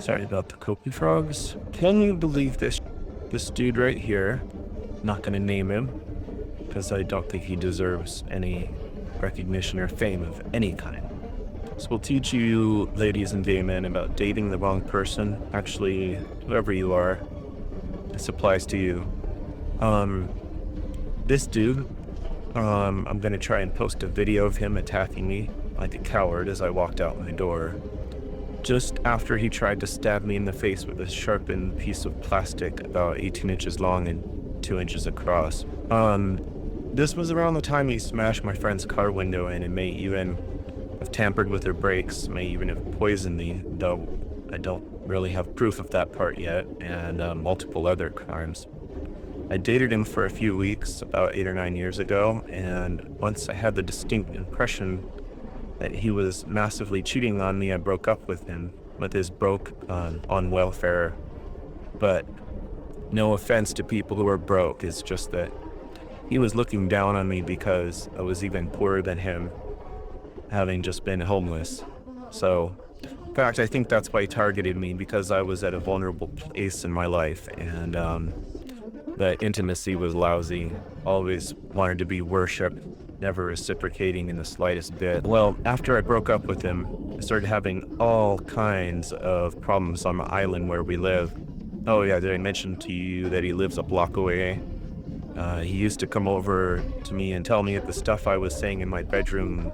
Sorry about the Kopi frogs. Can you believe this dude right here? Not gonna name him, because I don't think he deserves any recognition or fame of any kind. So we'll teach you, ladies and gay men, about dating the wrong person. Actually, whoever you are, this applies to you. This dude, I'm gonna try and post a video of him attacking me like a coward as I walked out my door, just after he tried to stab me in the face with a sharpened piece of plastic about 18 inches long and 2 inches across. This was around the time he smashed my friend's car window in and may even have tampered with her brakes, may even have poisoned me, though I don't really have proof of that part yet, and multiple other crimes. I dated him for a few weeks, about 8 or 9 years ago, and once I had the distinct impression that he was massively cheating on me, I broke up with him, with his broke on welfare. But no offense to people who are broke, it's just that he was looking down on me because I was even poorer than him, having just been homeless. So, in fact, I think that's why he targeted me, because I was at a vulnerable place in my life, and the intimacy was lousy. Always wanted to be worshipped, never reciprocating in the slightest bit. Well, after I broke up with him, I started having all kinds of problems on the island where we live. Oh yeah, did I mention to you that he lives a block away? He used to come over to me and tell me the stuff I was saying in my bedroom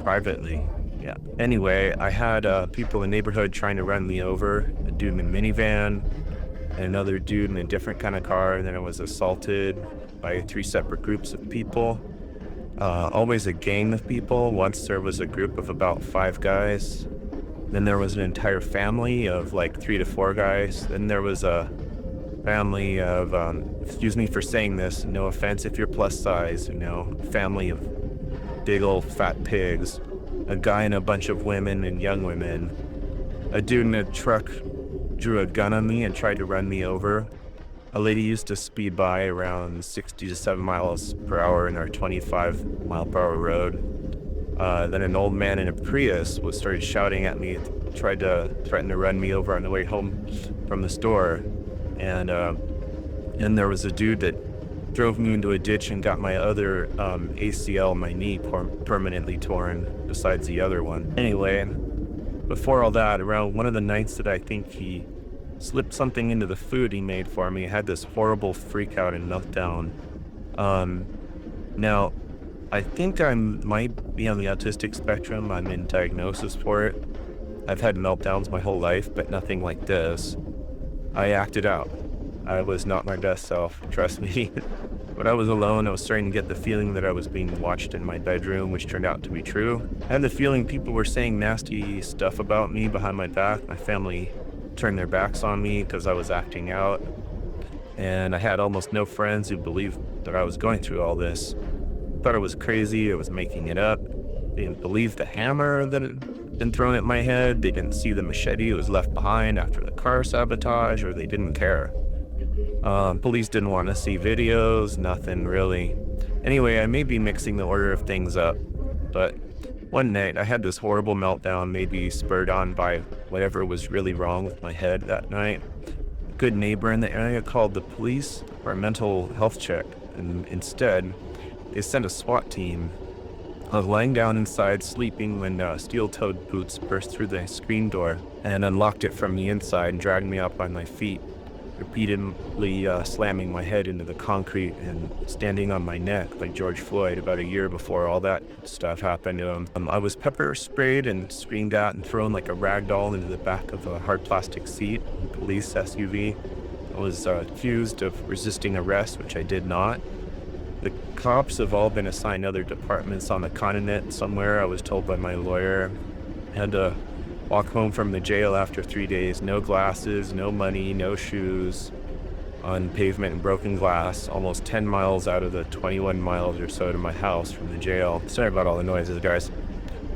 privately. Yeah. Anyway, I had people in the neighborhood trying to run me over, a dude in a minivan, and another dude in a different kind of car, and then I was assaulted by 3 separate groups of people. Always a gang of people. Once there was a group of about 5 guys. Then there was an entire family of like 3 to 4 guys. Then there was a family of, excuse me for saying this, no offense if you're plus size, family of big old fat pigs. A guy and a bunch of women and young women. A dude in a truck drew a gun on me and tried to run me over. A lady used to speed by around 60 to 7 miles per hour in our 25 mile per hour road. Then an old man in a Prius started shouting at me, tried to threaten to run me over on the way home from the store. And there was a dude that drove me into a ditch and got my other ACL, my knee, permanently torn, besides the other one. Anyway, before all that, around one of the nights that I think he slipped something into the food he made for me, I had this horrible freak out and meltdown. Now, I think I might be on the autistic spectrum. I'm in diagnosis for it. I've had meltdowns my whole life, but nothing like this. I acted out. I was not my best self, trust me. When I was alone, I was starting to get the feeling that I was being watched in my bedroom, which turned out to be true. I had the feeling people were saying nasty stuff about me behind my back. My family turned their backs on me because I was acting out. And I had almost no friends who believed that I was going through all this. Thought I was crazy, I was making it up. They didn't believe the hammer that had been thrown at my head. They didn't see the machete that was left behind after the car sabotage, or they didn't care. Police didn't want to see videos, nothing really. Anyway, I may be mixing the order of things up, but one night I had this horrible meltdown, maybe spurred on by whatever was really wrong with my head that night. A good neighbor in the area called the police for a mental health check, and instead, they sent a SWAT team. I was lying down inside sleeping when steel-toed boots burst through the screen door and unlocked it from the inside and dragged me up on my feet, repeatedly slamming my head into the concrete and standing on my neck like George Floyd about a year before all that stuff happened to him. I was pepper sprayed and screamed at and thrown like a rag doll into the back of a hard plastic seat, a police SUV. I was accused of resisting arrest, which I did not. The cops have all been assigned other departments on the continent somewhere, I was told by my lawyer. I had to walk home from the jail after 3 days, no glasses, no money, no shoes, on pavement and broken glass, almost 10 miles out of the 21 miles or so to my house from the jail. Sorry about all the noises, guys.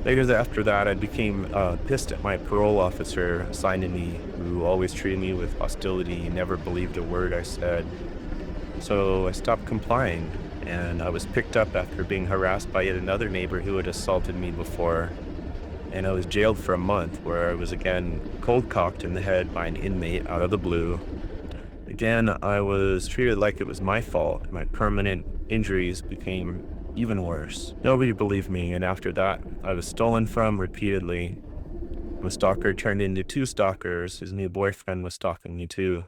Later after that, I became pissed at my parole officer assigned to me, who always treated me with hostility, never believed a word I said. So I stopped complying. and I was picked up after being harassed by yet another neighbor who had assaulted me before. And I was jailed for a month, where I was again cold cocked in the head by an inmate out of the blue. Again, I was treated like it was my fault. My permanent injuries became even worse. Nobody believed me, and after that, I was stolen from repeatedly. A stalker turned into 2 stalkers. His new boyfriend was stalking me too.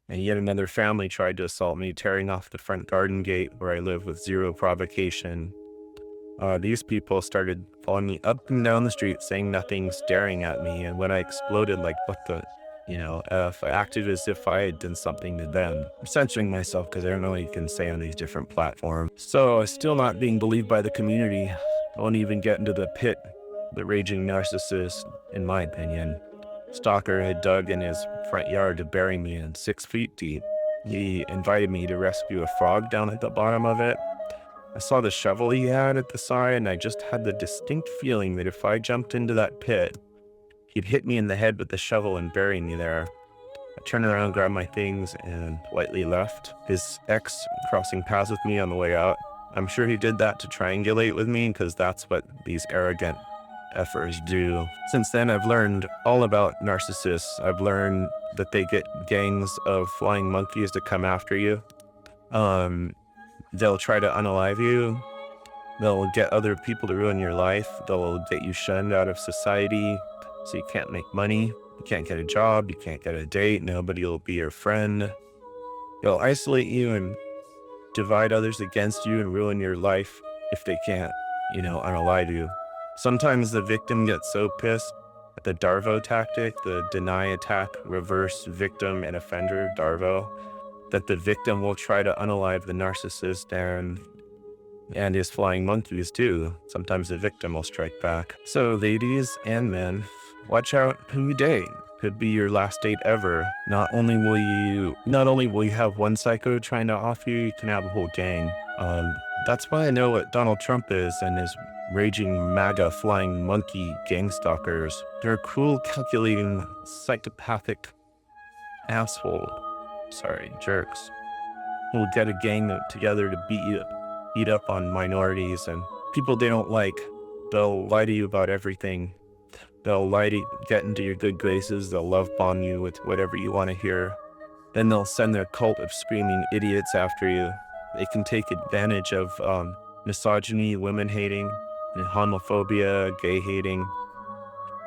And yet another family tried to assault me, tearing off the front garden gate where I live with zero provocation. These people started following me up and down the street, saying nothing, staring at me, and when I exploded, like, what the, F, I acted as if I had done something to them. I'm censoring myself because I don't know what you can say on these different platforms. So I'm still not being believed by the community. I won't even get into the pit, the raging narcissist, in my opinion. Stalker had dug in his front yard to bury me in 6 feet deep. He invited me to rescue a frog down at the bottom of it. I saw the shovel he had at the side, and I just had the distinct feeling that if I jumped into that pit, he'd hit me in the head with the shovel and bury me there. I turned around, grabbed my things, and politely left. His ex crossing paths with me on the way out. I'm sure he did that to triangulate with me, because that's what these arrogant effers do. Since then, I've learned all about narcissists. I've learned that they get gangs of flying monkeys to come after you. They'll try to unalive you. They'll get other people to ruin your life. They'll get you shunned out of society, so you can't make money. You can't get a job. You can't get a date. Nobody will be your friend. They'll isolate you and divide others against you and ruin your life if they can't, unalive you. Sometimes the victim gets so pissed at the DARVO tactic, the deny, attack, reverse, victim, and offender, DARVO, that the victim will try to unalive the narcissist and his flying monkeys too. Sometimes the victim will strike back. So ladies and men, watch out who you date. Could be your last date ever. Not only will you have one psycho trying to off you, you can have a whole gang. That's why I know what Donald Trump is and his raging MAGA flying monkey gang stalkers. They're cruel, calculating, psychopathic jerks who'll get a gang together to beat up on minorities and people they don't like. They'll lie to you about everything. They'll get into your good graces. They'll love bomb you with whatever you want to hear. Then they'll send their cult of screaming idiots after you. They can take advantage of misogyny, women hating, homophobia, gay hating,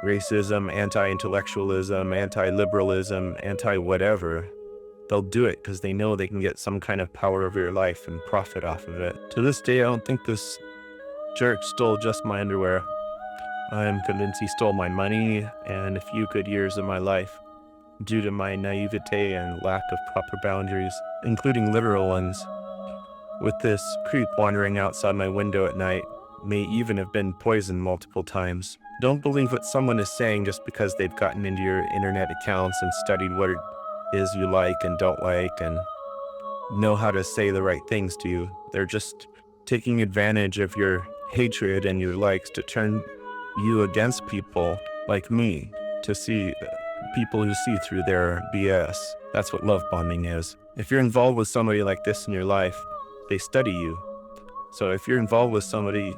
racism, anti-intellectualism, anti-liberalism, anti-whatever. They'll do it because they know they can get some kind of power over your life and profit off of it. To this day, I don't think this jerk stole just my underwear. I am convinced he stole my money and a few good years of my life due to my naivete and lack of proper boundaries, including literal ones. With this creep wandering outside my window at night, may even have been poisoned multiple times. Don't believe what someone is saying just because they've gotten into your internet accounts and studied what it is you like and don't like and know how to say the right things to you. They're just taking advantage of your hatred and your likes to turn you against people like me, to see people who see through their BS. That's what love bombing is. If you're involved with somebody like this in your life, they study you. So if you're involved with somebody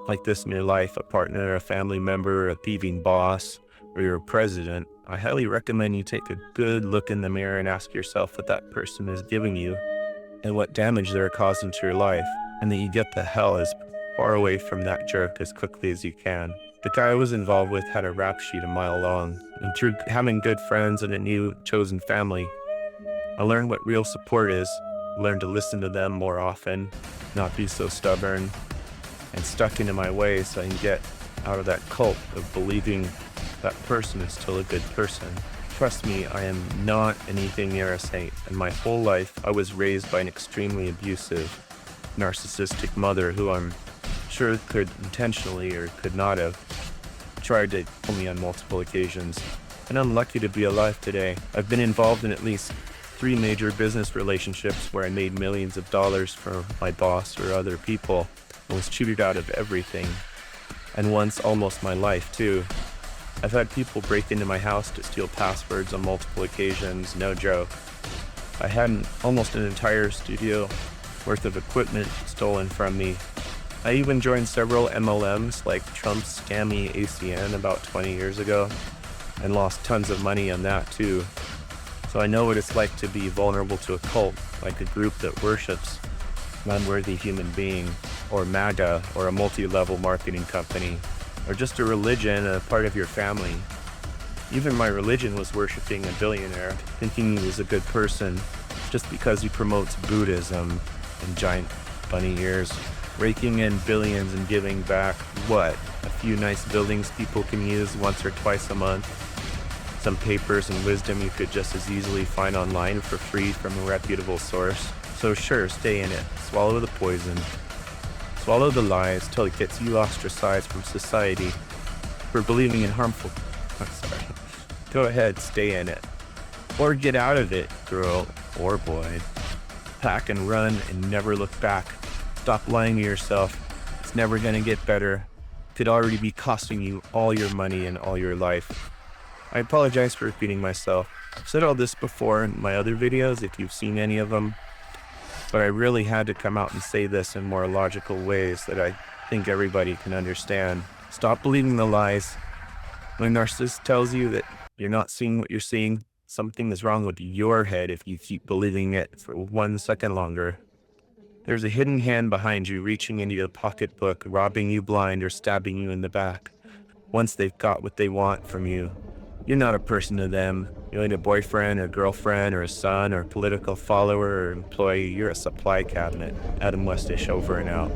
like this in your life, a partner, a family member, a thieving boss, or your president, I highly recommend you take a good look in the mirror and ask yourself what that person is giving you and what damage they're causing to your life, and that you get the hell as far away from that jerk as quickly as you can. The guy I was involved with had a rap sheet a mile long, and through having good friends and a new chosen family, I learned what real support is, learned to listen to them more often, not be so stubborn, and stuck into my ways so I can get out of that cult of believing that person is still a good person. Trust me, I am not anything near a saint, and my whole life I was raised by an extremely abusive, narcissistic mother who I'm sure could intentionally or could not have tried to kill me on multiple occasions. And I'm lucky to be alive today. I've been involved in at least 3 major business relationships where I made millions of dollars for my boss or other people and was cheated out of everything. And once almost my life too. I've had people break into my house to steal passwords on multiple occasions, no joke. I had almost an entire studio worth of equipment stolen from me. I even joined several MLMs like Trump's scammy ACN about 20 years ago and lost tons of money on that too. So I know what it's like to be vulnerable to a cult, like a group that worships an unworthy human being, or MAGA, or a multi-level marketing company, or just a religion, a part of your family. Even my religion was worshiping a billionaire, thinking he was a good person, just because he promotes Buddhism and giant bunny ears, raking in billions and giving back, what, a few nice buildings people can use once or twice a month, some papers and wisdom you could just as easily find online for free from a reputable source. So sure, stay in it, swallow the poison, swallow the lies till it gets you ostracized from society for believing in harmful, go ahead, stay in it. Or get out of it, girl or boy. Pack and run and never look back. Stop lying to yourself. It's never gonna get better. It could already be costing you all your money and all your life. I apologize for repeating myself. I've said all this before in my other videos if you've seen any of them, but I really had to come out and say this in more logical ways that I think everybody can understand. Stop believing the lies. When a narcissist tells you that you're not seeing what you're seeing, something is wrong with your head if you keep believing it for 1 second longer. There's a hidden hand behind you reaching into your pocketbook, robbing you blind or stabbing you in the back. Once they've got what they want from you, you're not a person to them. You ain't a boyfriend, a girlfriend, or a son, or a political follower, or employee. You're a supply cabinet. Adam Westish, over and out.